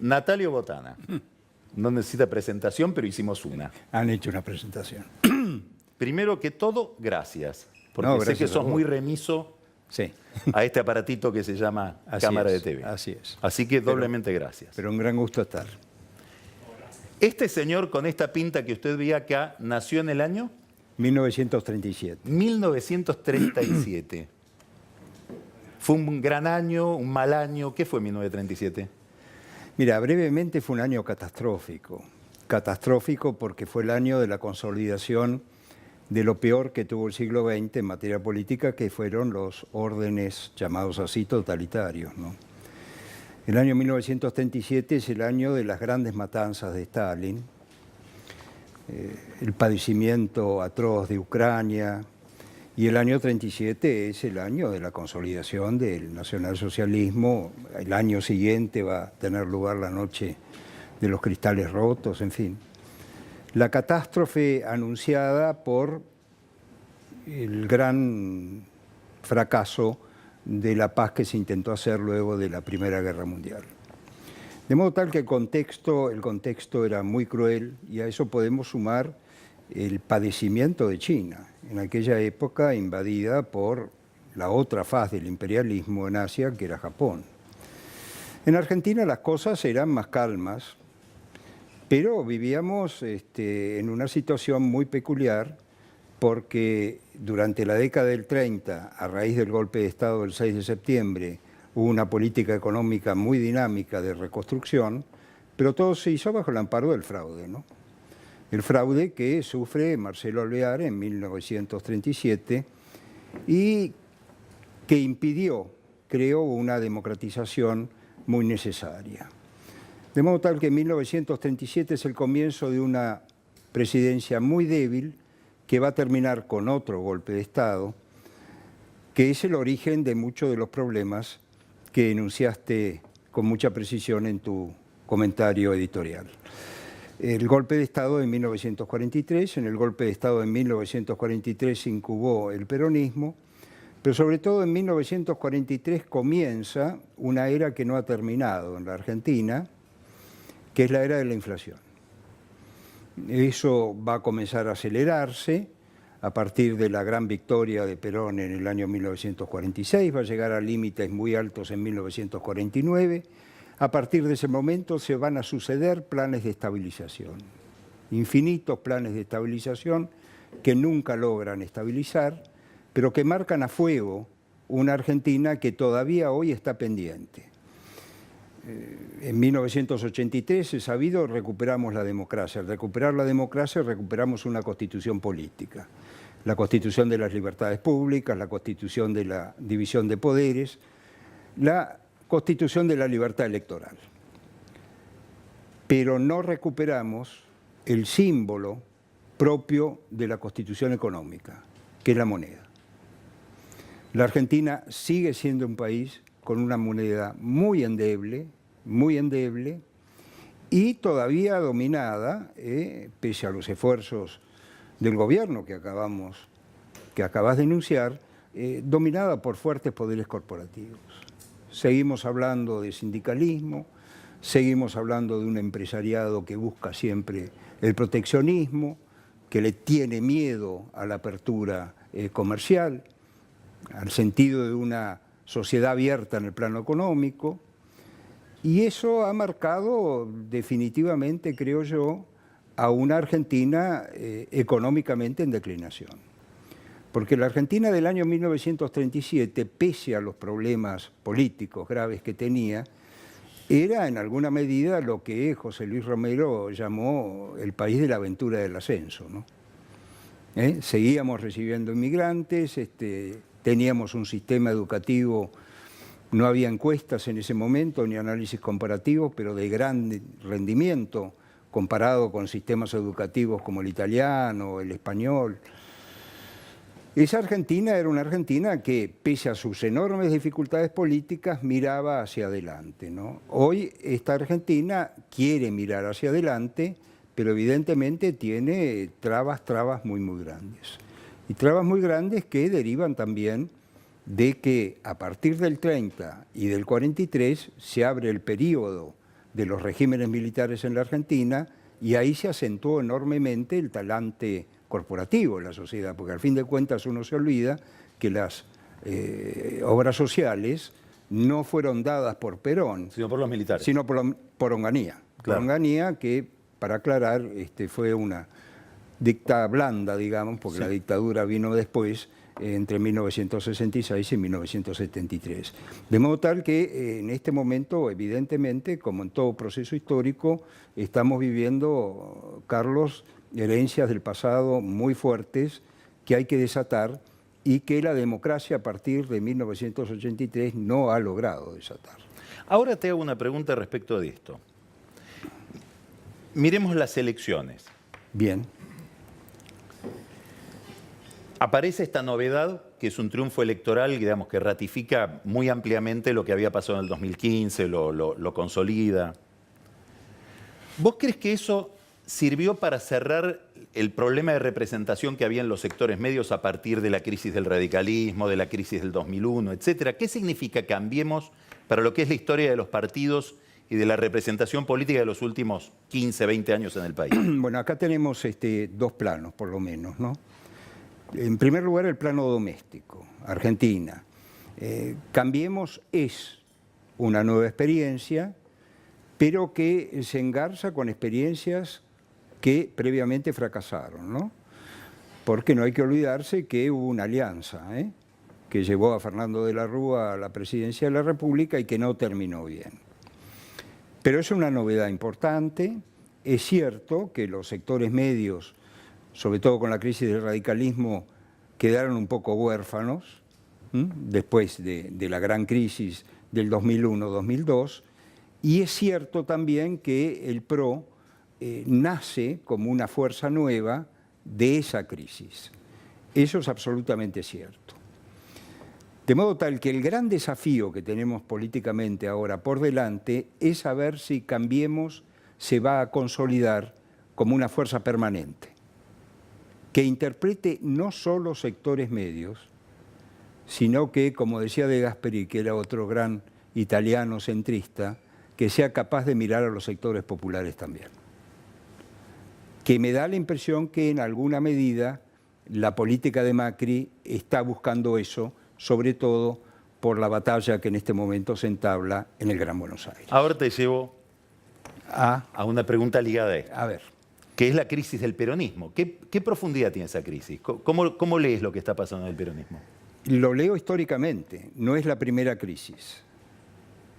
Natalio Botana. No necesita presentación, pero hicimos una. Han hecho una presentación. Primero que todo, gracias. Porque No, sé gracias que a sos vos. muy remiso Sí, a este aparatito que se llama Así cámara es, de TV. así es. Así que doblemente gracias. pero un gran gusto estar. Este señor con esta pinta que usted ve acá nació en el año 1937. 1937. ¿Fue un gran año, un mal año? ¿Qué fue 1937? Mira, brevemente fue un año catastrófico. Catastrófico porque fue el año de la consolidación de lo peor que tuvo el siglo XX en materia política, que fueron los órdenes llamados así totalitarios, ¿no? El año 1937 es el año de las grandes matanzas de Stalin, el padecimiento atroz de Ucrania, y el año 37 es el año de la consolidación del nacionalsocialismo. El año siguiente va a tener lugar la noche de los cristales rotos, en fin. La catástrofe anunciada por el gran fracaso de la paz que se intentó hacer luego de la Primera Guerra Mundial. De modo tal que el contexto era muy cruel, y a eso podemos sumar el padecimiento de China, en aquella época invadida por la otra faz del imperialismo en Asia, que era Japón. En Argentina las cosas eran más calmas, pero vivíamos en una situación muy peculiar, porque durante la década del 30, a raíz del golpe de Estado del 6 de septiembre, hubo una política económica muy dinámica de reconstrucción, pero todo se hizo bajo el amparo del fraude, ¿no? El fraude que sufre Marcelo Alvear en 1937 y que impidió, creo, una democratización muy necesaria. De modo tal que 1937 es el comienzo de una presidencia muy débil que va a terminar con otro golpe de Estado, que es el origen de muchos de los problemas que enunciaste con mucha precisión en tu comentario editorial. El golpe de Estado de 1943, en el golpe de Estado de 1943 se incubó el peronismo, pero sobre todo en 1943 comienza una era que no ha terminado en la Argentina, que es la era de la inflación. Eso va a comenzar a acelerarse a partir de la gran victoria de Perón en el año 1946, va a llegar a límites muy altos en 1949. A partir de ese momento se van a suceder planes de estabilización, infinitos planes de estabilización que nunca logran estabilizar, pero que marcan a fuego una Argentina que todavía hoy está pendiente. En 1983, es sabido, recuperamos la democracia. Al recuperar la democracia, recuperamos una constitución política. La constitución de las libertades públicas, la constitución de la división de poderes, la constitución de la libertad electoral. Pero no recuperamos el símbolo propio de la constitución económica, que es la moneda. La Argentina sigue siendo un país con una moneda muy endeble, y todavía dominada, pese a los esfuerzos del gobierno que acabas de enunciar, dominada por fuertes poderes corporativos. Seguimos hablando de sindicalismo, seguimos hablando de un empresariado que busca siempre el proteccionismo, que le tiene miedo a la apertura comercial, al sentido de una sociedad abierta en el plano económico, y eso ha marcado definitivamente, creo yo, a una Argentina económicamente en declinación. Porque la Argentina del año 1937, pese a los problemas políticos graves que tenía, era en alguna medida lo que José Luis Romero llamó el país de la aventura del ascenso, ¿no? Seguíamos recibiendo inmigrantes, teníamos un sistema educativo, no había encuestas en ese momento ni análisis comparativos, pero de gran rendimiento comparado con sistemas educativos como el italiano, el español. Esa Argentina era una Argentina que, pese a sus enormes dificultades políticas, miraba hacia adelante, ¿no? Hoy esta Argentina quiere mirar hacia adelante, pero evidentemente tiene trabas muy grandes. Y trabas muy grandes que derivan también de que a partir del 30 y del 43 se abre el periodo de los regímenes militares en la Argentina, y ahí se acentuó enormemente el talante corporativo en la sociedad, porque al fin de cuentas uno se olvida que las obras sociales no fueron dadas por Perón, Sino por los militares. sino por Onganía. Claro. Onganía, que, para aclarar, fue una dictadura blanda, digamos, porque la dictadura vino después, entre 1966 y 1973. De modo tal que en este momento, evidentemente, como en todo proceso histórico, estamos viviendo, Carlos, herencias del pasado muy fuertes que hay que desatar y que la democracia a partir de 1983 no ha logrado desatar. Ahora te hago una pregunta respecto de esto. Miremos las elecciones. Bien. Aparece esta novedad, que es un triunfo electoral, digamos, que ratifica muy ampliamente lo que había pasado en el 2015, lo consolida. ¿Vos crees que eso sirvió para cerrar el problema de representación que había en los sectores medios a partir de la crisis del radicalismo, de la crisis del 2001, etcétera? ¿Qué significa Cambiemos para lo que es la historia de los partidos y de la representación política de los últimos 15, 20 años en el país? Bueno, acá tenemos dos planos, por lo menos, ¿no? En primer lugar, el plano doméstico, Argentina. Cambiemos es una nueva experiencia, pero que se engarza con experiencias que previamente fracasaron, ¿no? Porque no hay que olvidarse que hubo una alianza, que llevó a Fernando de la Rúa a la presidencia de la República y que no terminó bien. Pero es una novedad importante. Es cierto que los sectores medios, sobre todo con la crisis del radicalismo, quedaron un poco huérfanos después de la gran crisis del 2001-2002, y es cierto también que el PRO nace como una fuerza nueva de esa crisis. Eso es absolutamente cierto. De modo tal que el gran desafío que tenemos políticamente ahora por delante es saber si Cambiemos se va a consolidar como una fuerza permanente, que interprete no solo sectores medios, sino que, como decía De Gasperi, que era otro gran italiano centrista, que sea capaz de mirar a los sectores populares también. Que me da la impresión que en alguna medida la política de Macri está buscando eso, sobre todo por la batalla que en este momento se entabla en el Gran Buenos Aires. Ahora te llevo a una pregunta ligada a esto. A ver. Que es la crisis del peronismo. ¿Qué profundidad tiene esa crisis? ¿Cómo lees lo que está pasando en el peronismo? Lo leo históricamente, no es la primera crisis.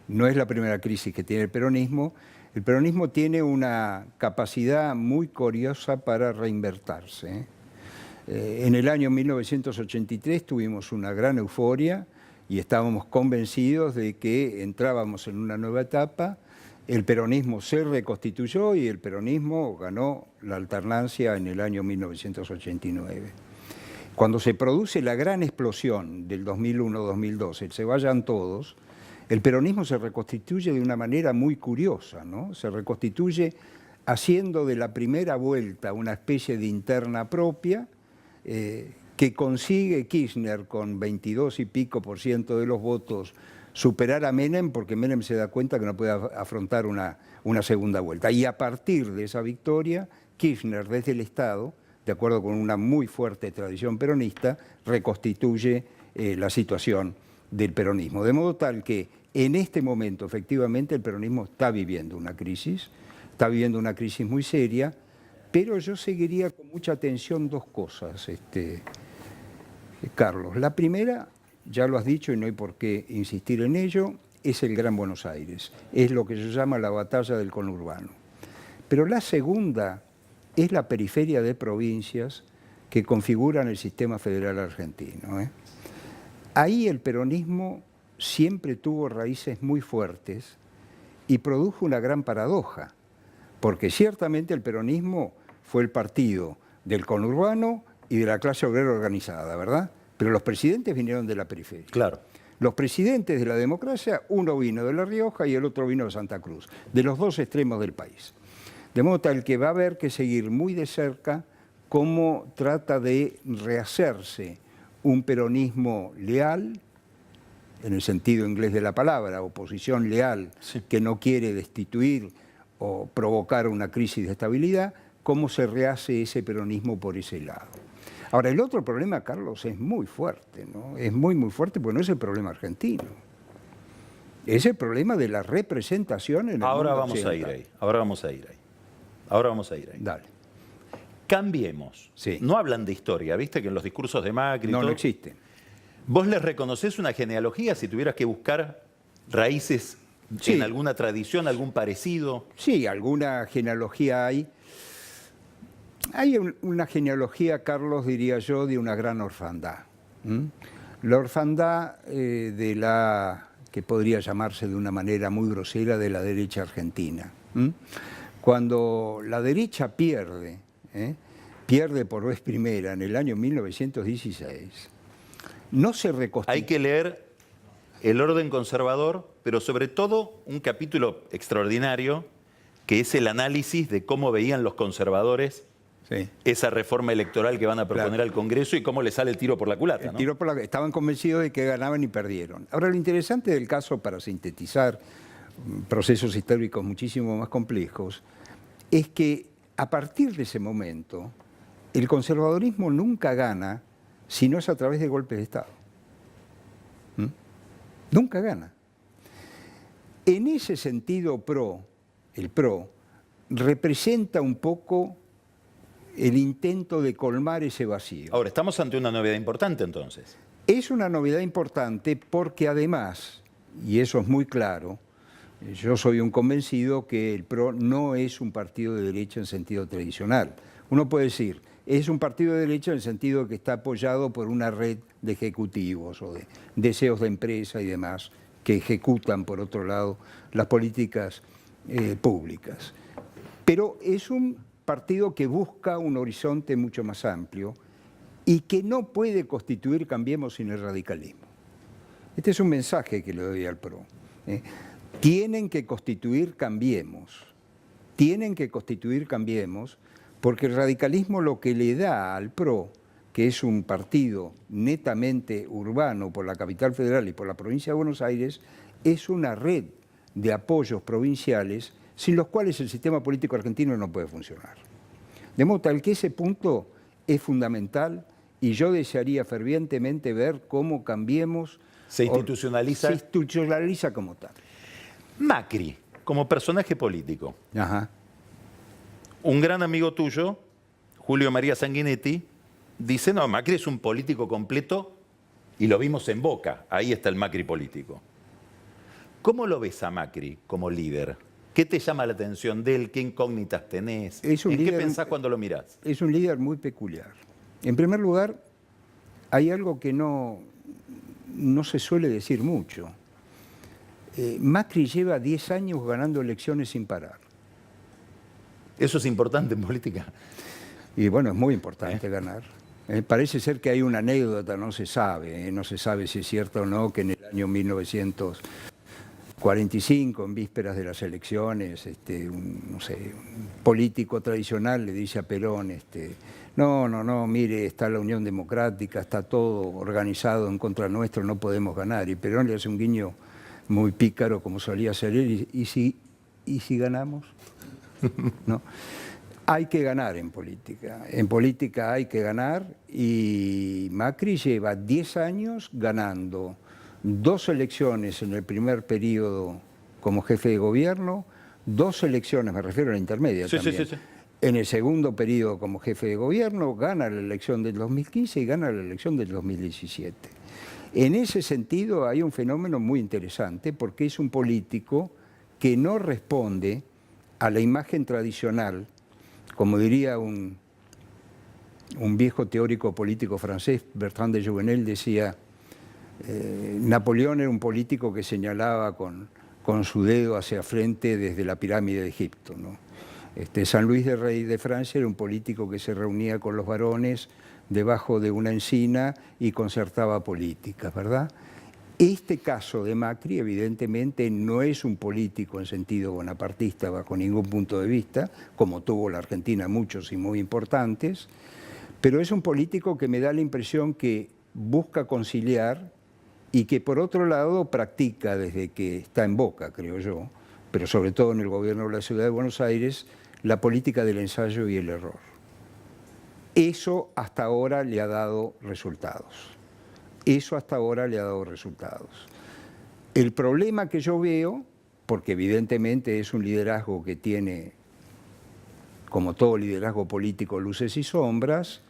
No es la primera crisis que tiene el peronismo. El peronismo tiene una capacidad muy curiosa para reinvertirse. En el año 1983 tuvimos una gran euforia y estábamos convencidos de que entrábamos en una nueva etapa. El peronismo se reconstituyó y el peronismo ganó la alternancia en el año 1989. Cuando se produce la gran explosión del 2001-2002, el se vayan todos, el peronismo se reconstituye de una manera muy curiosa, ¿no? Se reconstituye haciendo de la primera vuelta una especie de interna propia que consigue Kirchner con 22 y pico % de los votos superar a Menem, porque Menem se da cuenta que no puede afrontar una segunda vuelta. Y a partir de esa victoria, Kirchner desde el Estado, de acuerdo con una muy fuerte tradición peronista, reconstituye la situación del peronismo. De modo tal que en este momento, efectivamente, el peronismo está viviendo una crisis muy seria, pero yo seguiría con mucha atención dos cosas, Carlos. La primera, ya lo has dicho y no hay por qué insistir en ello, es el Gran Buenos Aires. Es lo que se llama la batalla del conurbano. Pero la segunda es la periferia de provincias que configuran el sistema federal argentino. Ahí el peronismo siempre tuvo raíces muy fuertes y produjo una gran paradoja, porque ciertamente el peronismo fue el partido del conurbano y de la clase obrera organizada, ¿verdad? Pero los presidentes vinieron de la periferia. Claro. Los presidentes de la democracia, uno vino de La Rioja y el otro vino de Santa Cruz, de los dos extremos del país. De modo tal que va a haber que seguir muy de cerca cómo trata de rehacerse un peronismo leal, en el sentido inglés de la palabra, oposición leal, Sí. que no quiere destituir o provocar una crisis de estabilidad, cómo se rehace ese peronismo por ese lado. Ahora, el otro problema, Carlos, es muy fuerte, ¿no? Es muy, muy fuerte porque no es el problema argentino. Es el problema de la representación en el Ahora mundo vamos a ir occidental. ahí. Ahora vamos a ir ahí. Ahora vamos a ir ahí. Dale. Cambiemos. Sí. No hablan de historia, ¿viste? Que en los discursos de Macri y No, todo, no existe. ¿Vos les reconocés una genealogía si tuvieras que buscar raíces Sí. en alguna tradición, algún parecido? Sí, alguna genealogía hay. Hay una genealogía, Carlos, diría yo, de una gran orfandad. La orfandad de la, que podría llamarse de una manera muy grosera, de la derecha argentina. Cuando la derecha pierde, pierde por vez primera en el año 1916, no se reconstruye. Hay que leer El orden conservador, pero sobre todo un capítulo extraordinario que es el análisis de cómo veían los conservadores Sí. esa reforma electoral que van a proponer Claro. al Congreso y cómo le sale el tiro por la culata, ¿no? Tiró por la- estaban convencidos de que ganaban y perdieron. Ahora, lo interesante del caso, para sintetizar procesos históricos muchísimo más complejos, es que a partir de ese momento, el conservadorismo nunca gana si no es a través de golpes de Estado. Nunca gana. En ese sentido, el PRO representa un poco el intento de colmar ese vacío. Ahora, estamos ante una novedad importante entonces. Es una novedad importante porque además, y eso es muy claro, yo soy un convencido que el PRO no es un partido de derecha en sentido tradicional. Uno puede decir, es un partido de derecha en el sentido de que está apoyado por una red de ejecutivos o de deseos de empresa y demás que ejecutan, por otro lado, las políticas públicas. Pero es un partido que busca un horizonte mucho más amplio y que no puede constituir Cambiemos sin el radicalismo. Este es un mensaje que le doy al PRO. Tienen que constituir Cambiemos. Tienen que constituir Cambiemos porque el radicalismo lo que le da al PRO, que es un partido netamente urbano por la capital federal y por la provincia de Buenos Aires, es una red de apoyos provinciales sin los cuales el sistema político argentino no puede funcionar. De modo tal que ese punto es fundamental y yo desearía fervientemente ver cómo Cambiemos Se institucionaliza. se institucionaliza como tal. Macri, como personaje político. Ajá. Un gran amigo tuyo, Julio María Sanguinetti, dice, no, Macri es un político completo y lo vimos en Boca. Ahí está el Macri político. ¿Cómo lo ves a Macri como líder? ¿Qué te llama la atención de él? ¿Qué incógnitas tenés? Es un ¿En qué líder- pensás cuando lo mirás? Es un líder muy peculiar. En primer lugar, hay algo que no se suele decir mucho. Macri lleva 10 años ganando elecciones sin parar. Eso es importante en política. Y bueno, es muy importante ganar. Parece ser que hay una anécdota, no se sabe si es cierto o no, que en el año 1945, en vísperas de las elecciones, un político tradicional le dice a Perón, no, mire, está la Unión Democrática, está todo organizado en contra nuestro, no podemos ganar. Y Perón le hace un guiño muy pícaro, como solía hacer él, ¿y si ganamos? ¿No? Hay que ganar en política hay que ganar y Macri lleva 10 años ganando 2 elecciones en el primer periodo como jefe de gobierno, 2 elecciones, me refiero a la intermedia Sí, también. sí. En el segundo periodo como jefe de gobierno, gana la elección del 2015 y gana la elección del 2017. En ese sentido hay un fenómeno muy interesante porque es un político que no responde a la imagen tradicional, como diría un viejo teórico político francés, Bertrand de Jouvenel, decía, Napoleón era un político que señalaba con su dedo hacia frente desde la pirámide de Egipto, ¿no? San Luis de Rey de Francia era un político que se reunía con los varones debajo de una encina y concertaba políticas, ¿verdad? Este caso de Macri evidentemente no es un político en sentido bonapartista bajo ningún punto de vista, como tuvo la Argentina muchos y muy importantes, pero es un político que me da la impresión que busca conciliar y que por otro lado practica desde que está en Boca, creo yo, pero sobre todo en el gobierno de la Ciudad de Buenos Aires, la política del ensayo y el error. Eso hasta ahora le ha dado resultados. Eso hasta ahora le ha dado resultados. El problema que yo veo, porque evidentemente es un liderazgo que tiene, como todo liderazgo político, luces y sombras,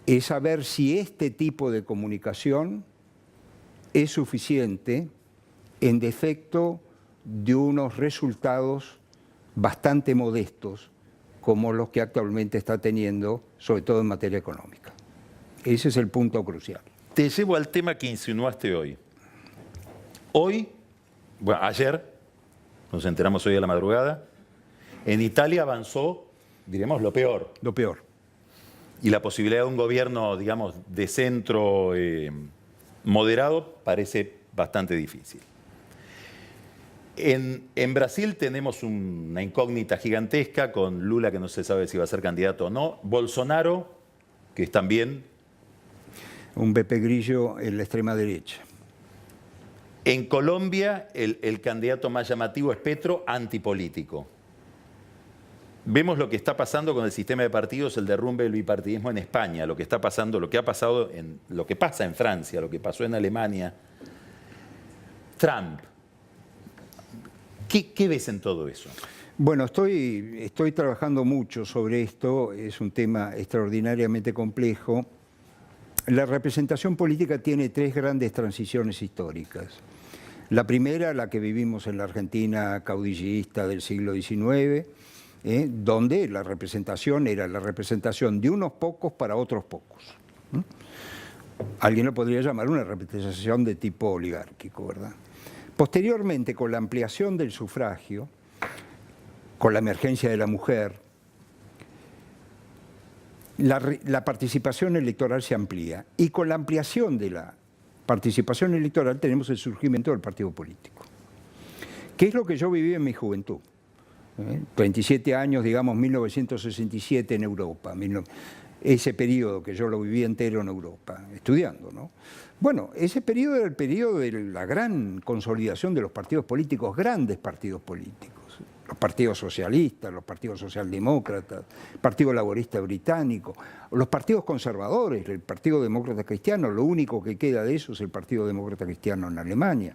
es saber si este tipo de comunicación es suficiente en defecto de unos resultados bastante modestos como los que actualmente está teniendo, sobre todo en materia económica. Ese es el punto crucial. Te llevo al tema que insinuaste hoy. Hoy, bueno, ayer, nos enteramos hoy a la madrugada, en Italia avanzó, diremos, lo peor. Lo peor. Y la posibilidad de un gobierno, digamos, de centro moderado parece bastante difícil. En Brasil tenemos una incógnita gigantesca con Lula, que no se sabe si va a ser candidato o no. Bolsonaro, que es también... Un Pepe Grillo en la extrema derecha. En Colombia, el candidato más llamativo es Petro, antipolítico. Vemos lo que está pasando con el sistema de partidos, el derrumbe del bipartidismo en España, lo que está pasando, lo que ha pasado, lo que pasa en Francia, lo que pasó en Alemania. Trump. ¿Qué ves en todo eso? Bueno, estoy trabajando mucho sobre esto, es un tema extraordinariamente complejo. La representación política tiene tres grandes transiciones históricas. La primera, la que vivimos en la Argentina caudillista del siglo XIX, donde la representación era la representación de unos pocos para otros pocos. Alguien lo podría llamar una representación de tipo oligárquico, ¿verdad? Posteriormente, con la ampliación del sufragio, con la emergencia de la mujer, la participación electoral se amplía, y con la ampliación de la participación electoral tenemos el surgimiento del partido político. ¿Qué es lo que yo viví en mi juventud? 27 años, digamos, 1967 en Europa, ese periodo que yo lo viví entero en Europa, estudiando, ¿no? Bueno, ese periodo era el periodo de la gran consolidación de los partidos políticos, grandes partidos políticos. Los partidos socialistas, los partidos socialdemócratas, el Partido Laborista Británico, los partidos conservadores, el Partido Demócrata Cristiano, lo único que queda de eso es el Partido Demócrata Cristiano en Alemania.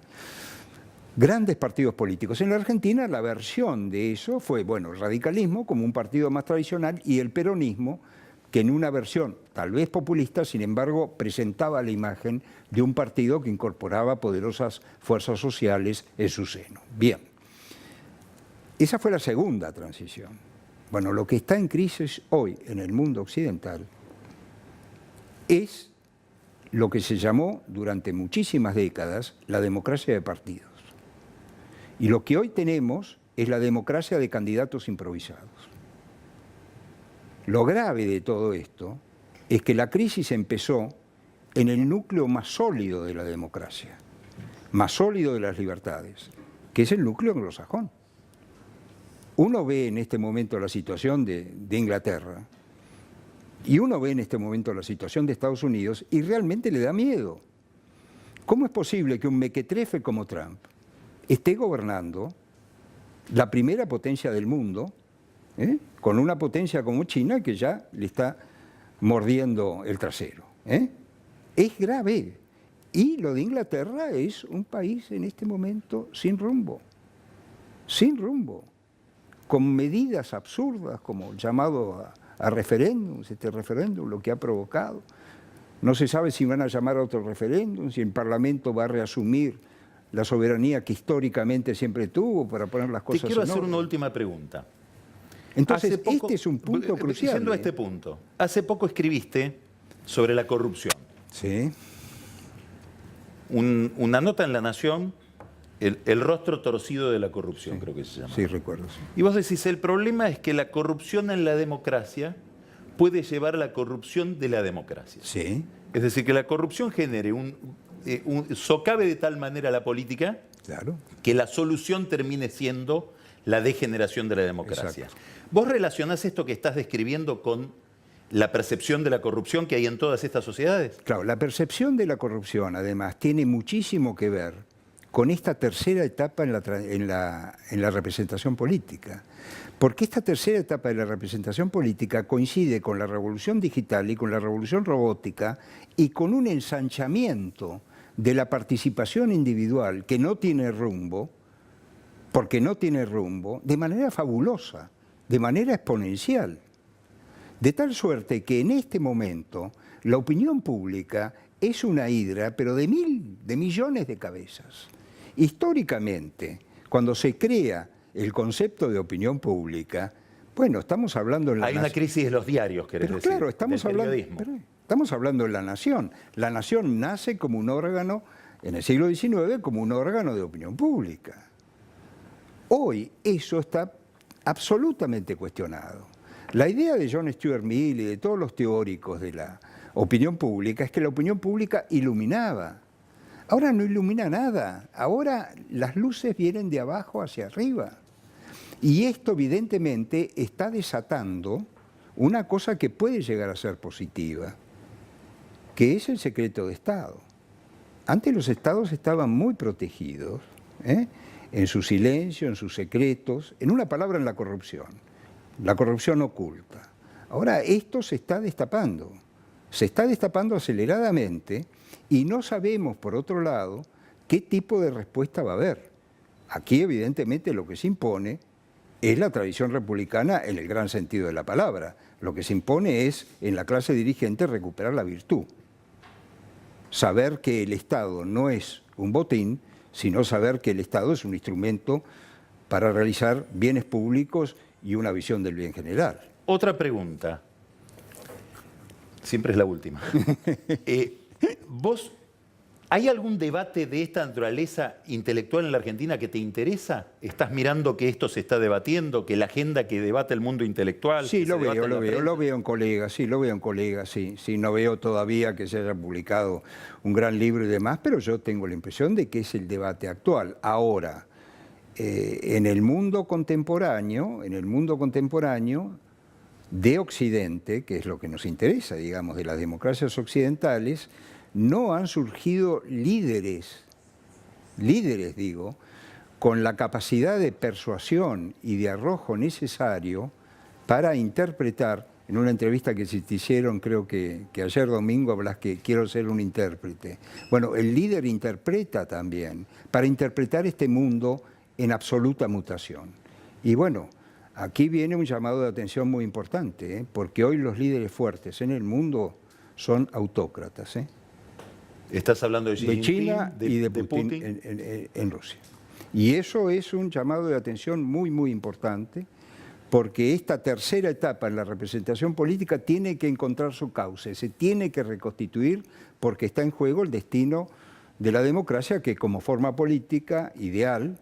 Grandes partidos políticos. En la Argentina la versión de eso fue, bueno, el radicalismo como un partido más tradicional y el peronismo, que en una versión tal vez populista, sin embargo, presentaba la imagen de un partido que incorporaba poderosas fuerzas sociales en su seno. Bien. Esa fue la segunda transición. Bueno, lo que está en crisis hoy en el mundo occidental es lo que se llamó durante muchísimas décadas la democracia de partidos. Y lo que hoy tenemos es la democracia de candidatos improvisados. Lo grave de todo esto es que la crisis empezó en el núcleo más sólido de la democracia, más sólido de las libertades, que es el núcleo anglosajón. Uno ve en este momento la situación de Inglaterra y uno ve en este momento la situación de Estados Unidos y realmente le da miedo. ¿Cómo es posible que un mequetrefe como Trump esté gobernando la primera potencia del mundo, con una potencia como China que ya le está mordiendo el trasero? Es grave. Y lo de Inglaterra es un país en este momento sin rumbo, con medidas absurdas como el llamado a referéndums, este referéndum, lo que ha provocado. No se sabe si van a llamar a otro referéndum, si el Parlamento va a reasumir la soberanía que históricamente siempre tuvo para poner las cosas en orden. Te quiero hacer una última pregunta. Entonces, este es un punto crucial. Yendo a este punto, hace poco escribiste sobre la corrupción. Sí. Una nota en La Nación, el rostro torcido de la corrupción, creo que se llama. Sí, recuerdo. Sí. Y vos decís, el problema es que la corrupción en la democracia puede llevar a la corrupción de la democracia. Sí. Es decir, que la corrupción genere socave de tal manera la política, claro, que la solución termine siendo la degeneración de la democracia. Exacto. ¿Vos relacionás esto que estás describiendo con la percepción de la corrupción que hay en todas estas sociedades? Claro, la percepción de la corrupción, además, tiene muchísimo que ver con esta tercera etapa en la representación política. Porque esta tercera etapa de la representación política coincide con la revolución digital y con la revolución robótica y con un ensanchamiento de la participación individual que no tiene rumbo, porque no tiene rumbo, de manera fabulosa, de manera exponencial. De tal suerte que en este momento la opinión pública es una hidra, pero de millones de cabezas. Históricamente, cuando se crea el concepto de opinión pública, bueno, estamos hablando en la Hay una crisis de los diarios, querés pero decir, claro, estamos hablando de la nación. La nación nace como un órgano, en el siglo XIX, como un órgano de opinión pública. Hoy eso está absolutamente cuestionado. La idea de John Stuart Mill y de todos los teóricos de la opinión pública es que la opinión pública iluminaba. Ahora no ilumina nada. Ahora las luces vienen de abajo hacia arriba. Y esto evidentemente está desatando una cosa que puede llegar a ser positiva, que es el secreto de Estado. Antes los estados estaban muy protegidos, en su silencio, en sus secretos, en una palabra, en la corrupción oculta. Ahora esto se está destapando aceleradamente y no sabemos, por otro lado, qué tipo de respuesta va a haber. Aquí evidentemente lo que se impone es la tradición republicana en el gran sentido de la palabra. Lo que se impone es, en la clase dirigente, recuperar la virtud. Saber que el Estado no es un botín, sino saber que el Estado es un instrumento para realizar bienes públicos y una visión del bien general. Otra pregunta. Siempre es la última. ¿Vos, hay algún debate de esta naturaleza intelectual en la Argentina que te interesa? ¿Estás mirando que esto se está debatiendo, que la agenda que debate el mundo intelectual? Sí, lo veo en colegas, sí. No veo todavía que se haya publicado un gran libro y demás, pero yo tengo la impresión de que es el debate actual. Ahora, en el mundo contemporáneo de Occidente, que es lo que nos interesa, digamos, de las democracias occidentales, no han surgido líderes digo, con la capacidad de persuasión y de arrojo necesario para interpretar. En una entrevista que se te hicieron, creo que ayer domingo, hablas que quiero ser un intérprete. Bueno, el líder interpreta también, para interpretar este mundo en absoluta mutación. Y bueno, aquí viene un llamado de atención muy importante, porque hoy los líderes fuertes en el mundo son autócratas. Estás hablando de Xi Jinping, China y de Putin. En Rusia. Y eso es un llamado de atención muy, muy importante, porque esta tercera etapa en la representación política tiene que encontrar su cauce, se tiene que reconstituir, porque está en juego el destino de la democracia, que como forma política ideal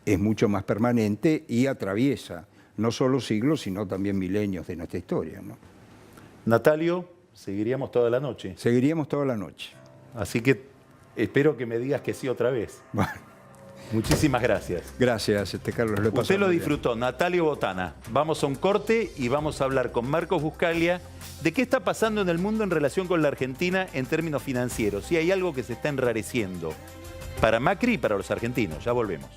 es mucho más permanente y atraviesa no solo siglos, sino también milenios de nuestra historia, ¿no? Natalio, seguiríamos toda la noche. Seguiríamos toda la noche. Así que espero que me digas que sí otra vez. Bueno. Muchísimas gracias. Gracias, Carlos. Usted lo disfrutó, Natalio Botana. Vamos a un corte y vamos a hablar con Marcos Buscaglia de qué está pasando en el mundo en relación con la Argentina en términos financieros. Si hay algo que se está enrareciendo para Macri y para los argentinos. Ya volvemos.